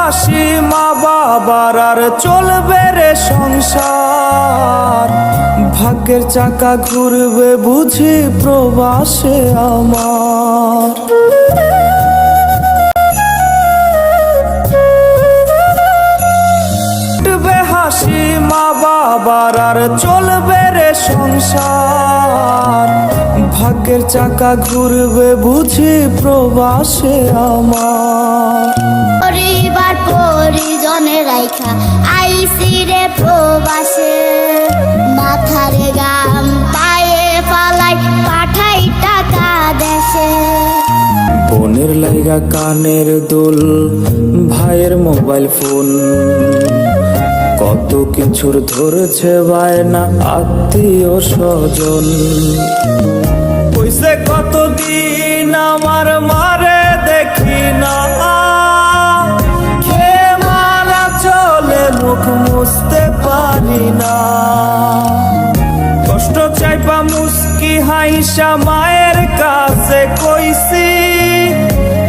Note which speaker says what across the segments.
Speaker 1: হাসি মা বাবার আর চলবে রে সংসার। ভাগ্যের চাকা ঘুরবে বুঝি প্রবাসে আমার। হাসি মা বাবার আর চলবে রে সংসার। ভাগ্যের চাকা ঘুরবে বুঝি প্রবাসে আমার।
Speaker 2: পরিবার পরিজনে রাইখা আইসি রে প্রবাসে, মাথারে গাম পায়ে পালাই পাঠাই টাকা দেশে।
Speaker 1: বোনের লাইগা কানের দুল, ভাইয়ের মোবাইল ফোন, কত কিছুর ধরেছে বায়না আত্মীয় স্বজন। কইছে কতদিন আমার মারে দেখি না, কে মারা চলে মুখ মুছতে পারি না। কষ্ট চাইপা মুস্কি হাইসা মায়ের কাছে কইছি,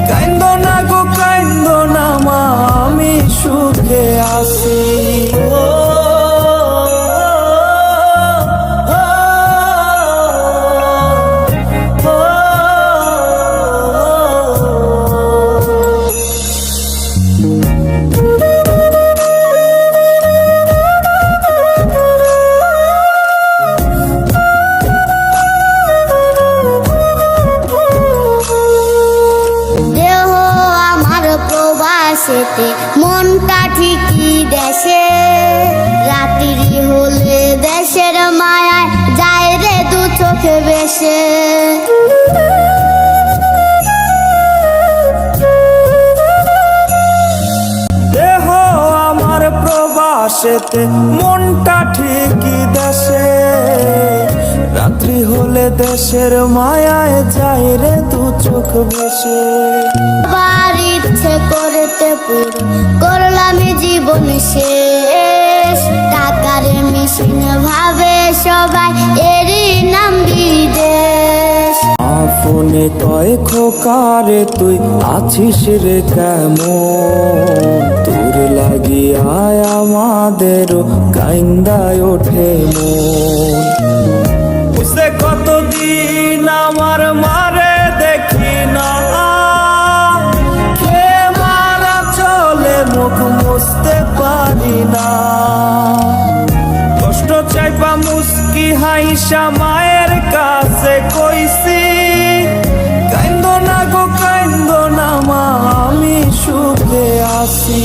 Speaker 1: কাইন্দো না গো কাইন্দো না মা, আমি সুখে আছি।
Speaker 2: প্রবাসেতে মনটা ঠিকই দেশে, রাত্রি হলে দেশের মায়ায় যায় রে দু চোখে বেশে।
Speaker 1: দেহ আমার প্রবাসেতে মনটা ঠিকই দেশে, রাত্রি হলে দেশের মায়ায় যায় রে দু চোখ বেশে।
Speaker 2: ইচ্ছে করতে পুরো করলাম জীবন শেষ, টাকার মেশিন ভাবে সবাই এরই নাম বিদেশ।
Speaker 1: আপনে কয় খোকারে তুই আছিস রে কেমন, তোর লাগিয়ায় আমাদেরও কাইন্দায় ওঠে মন। বুঝতে কতদিন আমার মারে দেখি না, মুখ মুছতে পারি না। কষ্ট চাইপা মুস্কি হাইসা মায়ের কাছে কইছি, কাইন্দো না গো কাইন্দো না মা, আমি সুখে আছি।